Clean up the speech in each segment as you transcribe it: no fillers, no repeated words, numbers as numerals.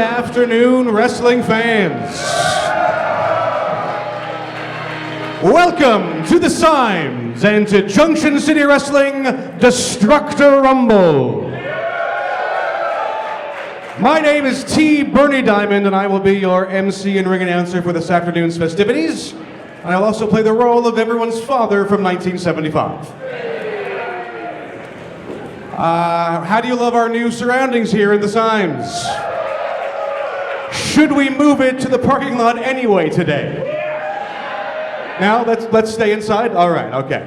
Good afternoon, wrestling fans. Welcome to the Symes and to Junction City Wrestling Destructor Rumble. My name is T. Bernie Diamond, and I will be your MC and ring announcer for this afternoon's festivities. I'll also play the role of everyone's father from 1975. How do you love our new surroundings here in the Symes? Should we move it to the parking lot anyway today? Now, let's stay inside? All right, okay.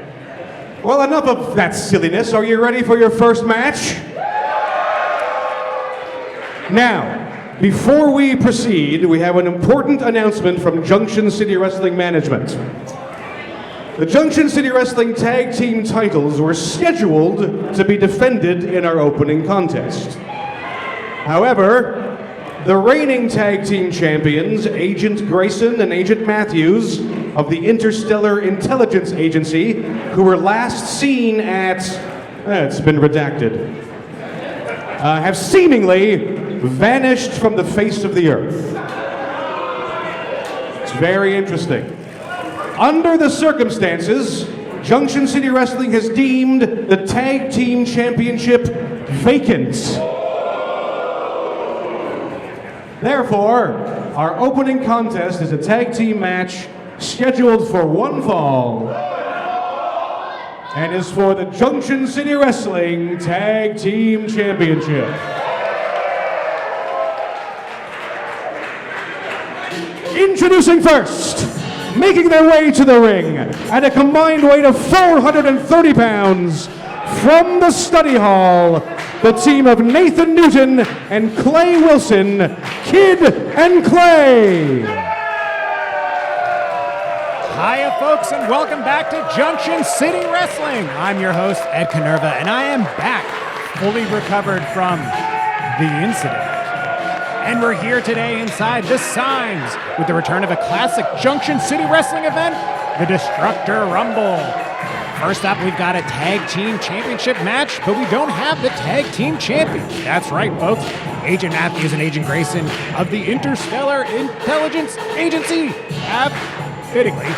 Well, enough of that silliness. Are you ready for your first match? Now, before we proceed, we have an important announcement from Junction City Wrestling Management. The Junction City Wrestling Tag Team titles were scheduled to be defended in our opening contest. However, the reigning Tag Team champions, Agent Grayson and Agent Matthews of the Interstellar Intelligence Agency, who were last seen at, it's been redacted, have seemingly vanished from the face of the earth. It's very interesting. Under the circumstances, Junction City Wrestling has deemed the Tag Team Championship vacant. Therefore, our opening contest is a tag team match scheduled for one fall and is for the Junction City Wrestling Tag Team Championship. Introducing first, making their way to the ring at a combined weight of 430 pounds, from the study hall, the team of Nathan Newton and Clay Wilson, Kid and Clay. Hiya, folks, and welcome back to Junction City Wrestling. I'm your host, Ed Kanerva, and I am back, fully recovered from the incident. And we're here today inside the Symes with the return of a classic Junction City Wrestling event, the Destructor Rumble. First up, we've got a Tag Team Championship match, but we don't have the Tag Team Champion. That's right, folks. Agent Matthews and Agent Grayson of the Interstellar Intelligence Agency have, fittingly,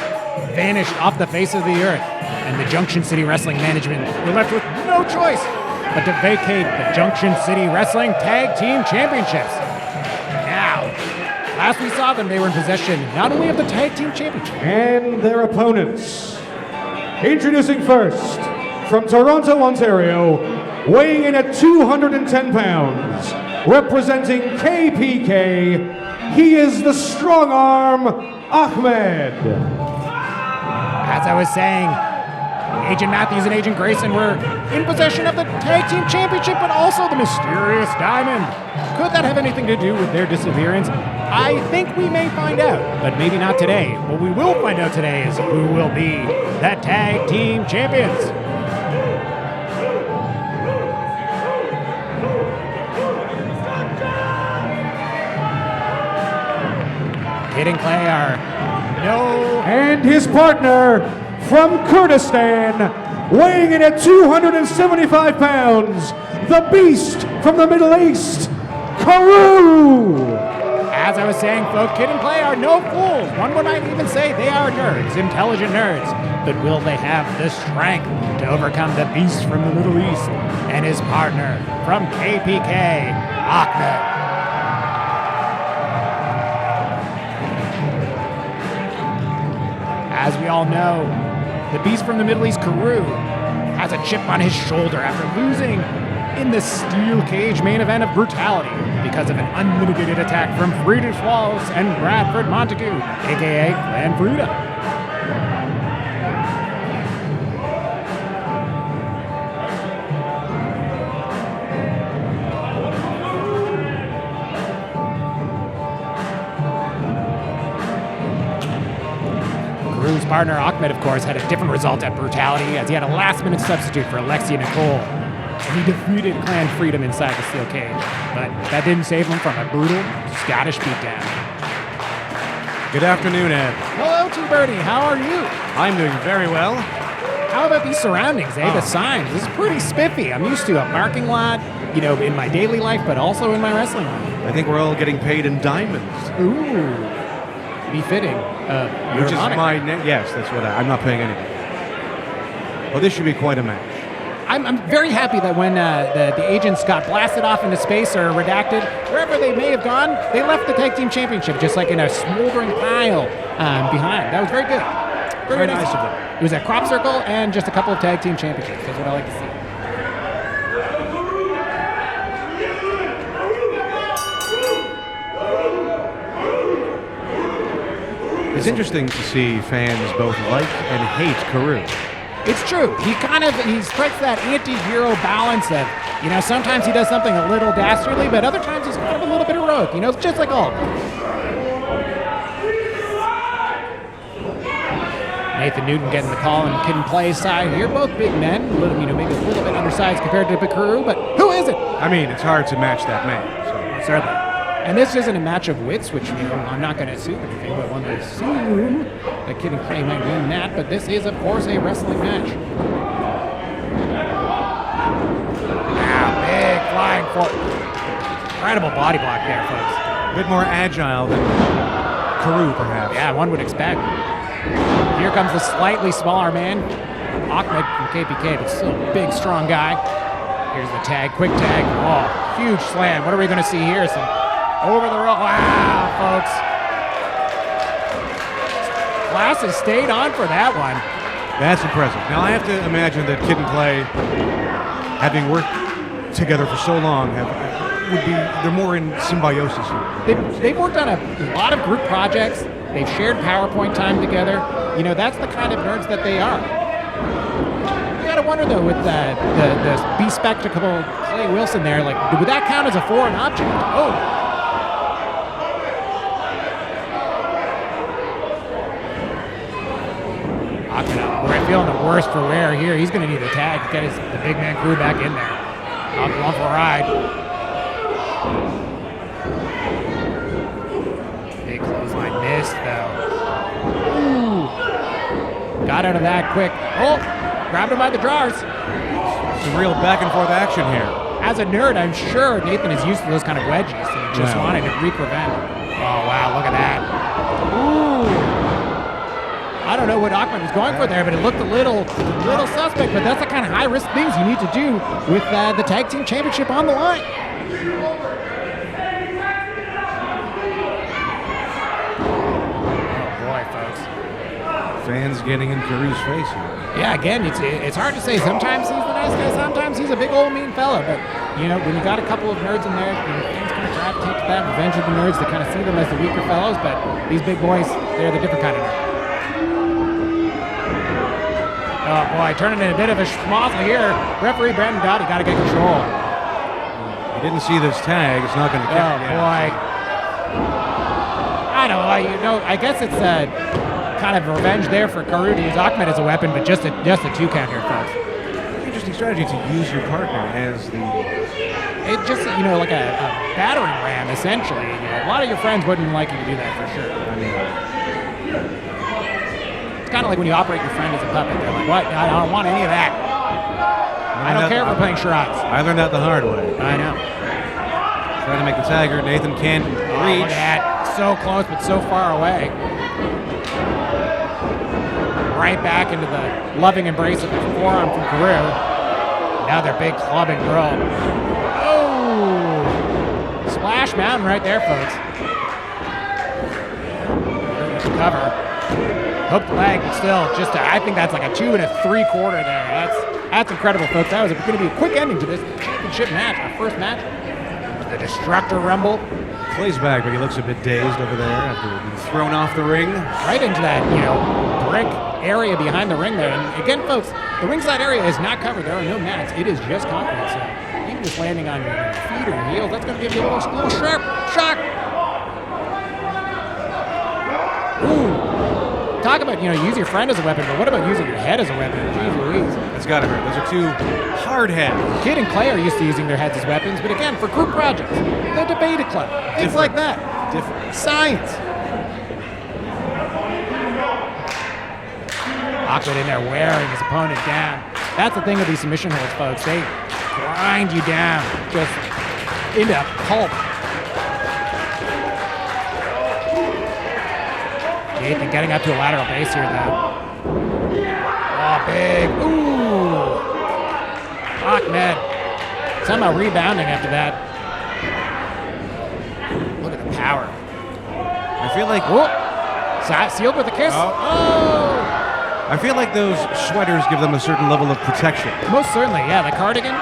vanished off the face of the earth. And the Junction City Wrestling Management were left with no choice but to vacate the Junction City Wrestling Tag Team Championships. Last we saw them, they were in possession not only of the Tag Team Championship and their opponents. Introducing first, from Toronto, Ontario, weighing in at 210 pounds, representing KPK, he is the strong arm, Ahmed. As I was saying, Agent Matthews and Agent Grayson were in possession of the Tag Team Championship, but also the mysterious Diamond. Could that have anything to do with their disappearance? I think we may find out, but maybe not today. What we will find out today is who will be the Tag Team Champions. Kid and Clay are and his partner from Kurdistan, weighing in at 275 pounds, the beast from the Middle East, Karou. As I was saying, folks, Kid and Clay are no fools. One might even say they are nerds, intelligent nerds. But will they have the strength to overcome the beast from the Middle East and his partner from KPK, Ahmed? As we all know, the beast from the Middle East, Karou, has a chip on his shoulder after losing in the steel cage main event of Brutality because of an unmitigated attack from Friedrich Wallace and Bradford Montague, a.k.a. Clan Frida. Karou's partner, Ahmed, of course, had a different result at Brutality as he had a last-minute substitute for Alexia Nicole. And he defeated Clan Freedom inside the steel cage, but that didn't save him from a brutal Scottish beatdown. Good afternoon, Ed. Hello, T. Birdie. How are you? I'm doing very well. how about these surroundings, eh? The Symes. This is pretty spiffy. I'm used to a parking lot, you know, in my daily life, but also in my wrestling life. I think we're all getting paid in diamonds. Ooh. Befitting. Which is my yes, that's what I'm not paying anything. Well, this should be quite a match. I'm very happy that when the agents got blasted off into space or redacted, wherever they may have gone, they left the tag team championship just like in a smoldering pile behind. That was very good. Very nice of them. It was a crop circle and just a couple of tag team championships. That's what I like to see. It's interesting to see fans both like and hate Karou. It's true. He strikes that anti-hero balance of, you know, sometimes he does something a little dastardly, but other times he's kind of a little bit heroic. You know, it's just like all of them. Nathan Newton getting the call and Kid and Play's side here. Both big men, you know, maybe a little bit undersized compared to Karou, but who is it? I mean, it's hard to match that man. So. Certainly. And this isn't a match of wits, which, you know, I'm not going to assume anything, but one would assume that Kid and Clay might win that. But this is, of course, a wrestling match. Now, big flying forward. Incredible body block there, folks. A bit more agile than Karou, perhaps. Yeah, one would expect. Here comes the slightly smaller man, Ahmed from KPK, but still a big, strong guy. Here's the tag, quick tag. Oh, huge slam. What are we going to see here? Some over the rope. Wow, folks. Class has stayed on for that one. That's impressive. Now, I have to imagine that Kid and Clay, having worked together for so long, they're more in symbiosis here. They've worked on a lot of group projects. They've shared PowerPoint time together. You know, that's the kind of nerds that they are. You gotta wonder, though, with the bespectacled Clay Wilson there, like, would that count as a foreign object? Oh. We're feeling the worst for wear here. He's going to need a tag to get the big man crew back in there. I'll go on for a ride. Big clothesline missed, though. Ooh. Got out of that quick. Oh, grabbed him by the drawers. Some real back and forth action here. As a nerd, I'm sure Nathan is used to those kind of wedgies, and he just wanted to re-prevent. Oh, wow, look at that. Ooh. I don't know what Ahmed was going for there, but it looked a little suspect, but that's the kind of high-risk things you need to do with the Tag Team Championship on the line. Oh, boy, folks. Fans getting in Karou's face here. Yeah, again, it's hard to say. Sometimes he's the nice guy, sometimes he's a big old mean fella, but, you know, when you got a couple of nerds in there, fans kind of gravitate to that, revenge of the nerds, they kind of see them as the weaker fellows, but these big boys, they're the different kind of nerds. Oh boy, turning in a bit of a schmozzle here. Referee Brandon Dowdy got to get control. He didn't see this tag. It's not going to count. Oh boy. I don't know. You know, I guess it's kind of revenge there for Karou to use Ahmed as a weapon, but just a 2 count here, folks. Interesting strategy to use your partner as the. It just, you know, like a battering ram essentially. You know, a lot of your friends wouldn't like you to do that for sure. I mean. It's kind of like when you operate your friend as a puppet. They're like, what? I don't want any of that. I don't care if we're playing charades. I learned that the hard way. I know. Trying to make the tagger. Nathan can't reach. Look at that. So close, but so far away. Right back into the loving embrace of the forearm from Karou. Now they're big clubbing rope. Oh! Splash Mountain right there, folks. Cover. Hooked leg, but still, I think that's like a 2 3/4 there. That's incredible, folks. That was going to be a quick ending to this championship match, our first match. The Destructor Rumble. Clay's back, but he looks a bit dazed over there after being thrown off the ring. Right into that, you know, brick area behind the ring there. And again, folks, the ringside area is not covered. There are no mats. It is just concrete. So even just landing on your feet or your heels, that's going to give you a little sharp shock. Ooh. Talk about, you know, use your friend as a weapon, but what about using your head as a weapon? Jeez Louise. That's got to hurt. Those are 2 hard heads. Kid and Clay are used to using their heads as weapons, but again, for group projects, the debate club, things like that. Different. Science. Ahmed in there wearing his opponent down. That's the thing with these submission holds, folks. They grind you down just into pulp. Nathan getting up to a lateral base here, though. Oh, big. Ooh. Ahmed somehow rebounding after that. Look at the power. I feel like... Sealed with a kiss. Oh! I feel like those sweaters give them a certain level of protection. Most certainly, yeah. The cardigan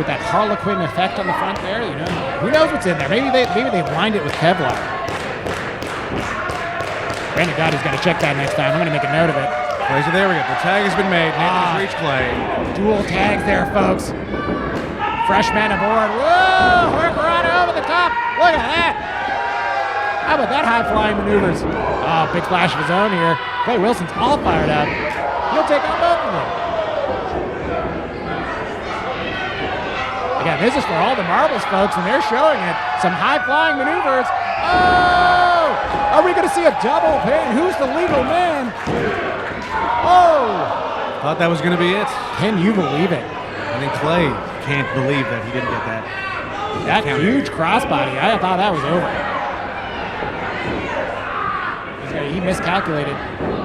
with that Harlequin effect on the front there, you know. Who knows what's in there? Maybe they lined it with Kevlar. Brandon Gotti's got to check that next time. I'm going to make a note of it. Okay, so there we go. The tag has been made. Nathan's reached Clay. Dual tags there, folks. Freshman aboard. Whoa! Hurricane over the top. Look at that. How about that high-flying maneuvers? Oh, big flash of his own here. Clay Wilson's all fired up. He'll take on both of them. Again, this is for all the marbles, folks, and they're showing it. Some high-flying maneuvers. Oh! Are we going to see a double pin? Who's the legal man? Oh! Thought that was going to be it. Can you believe it? I think Clay can't believe that he didn't get that. That huge crossbody. I thought that was over. He miscalculated.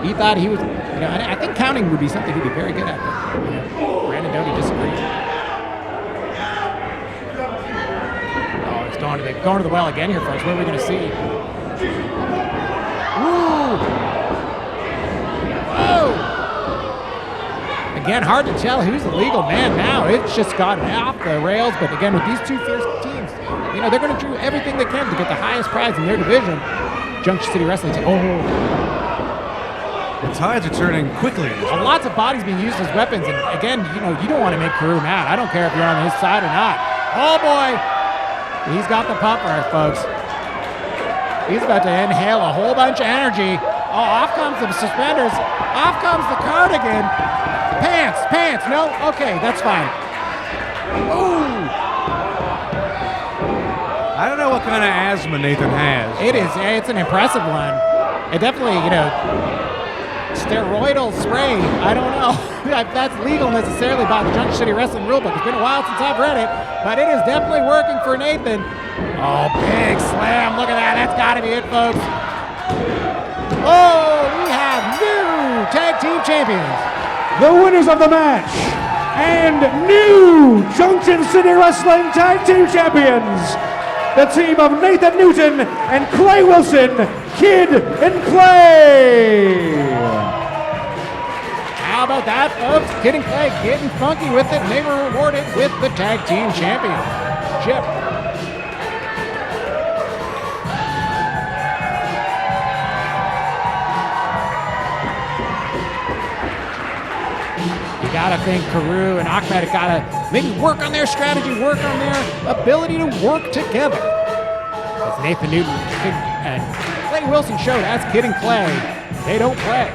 He thought he was, you know, I think counting would be something he'd be very good at, but, you know, Brandon Doty disagreed. Oh, it's going to the well again here, folks. What are we going to see? Ooh! Whoa! Again, hard to tell who's the legal man now. It's just gotten off the rails, but again, with these two fierce teams, you know, they're going to do everything they can to get the highest prize in their division. Junction City Wrestling. The tides are turning quickly. Lots of bodies being used as weapons, and again, you know, you don't want to make Karou mad. I don't care if you're on his side or not. Oh boy, he's got the pumper, folks. He's about to inhale a whole bunch of energy. Oh, off comes the suspenders. Off comes the cardigan. Pants. No, okay, that's fine. Ooh. I don't know what kind of asthma Nathan has. It's an impressive one. It definitely, you know, steroidal spray. I don't know if that's legal necessarily by the Junction City Wrestling rulebook. It's been a while since I've read it, but it is definitely working for Nathan. Oh, big slam. Look at that. That's got to be it, folks. Oh, we have new tag team champions. The winners of the match and new Junction City Wrestling Tag Team Champions, the team of Nathan Newton and Clay Wilson, Kid and Clay. How about that, folks? Kid and Clay getting funky with it, and they were rewarded with the Tag Team Championship. You gotta think Karou and Ahmed have gotta maybe work on their strategy, work on their ability to work together. As Nathan Newton and Clay Wilson showed, as Kid and Clay, they don't play.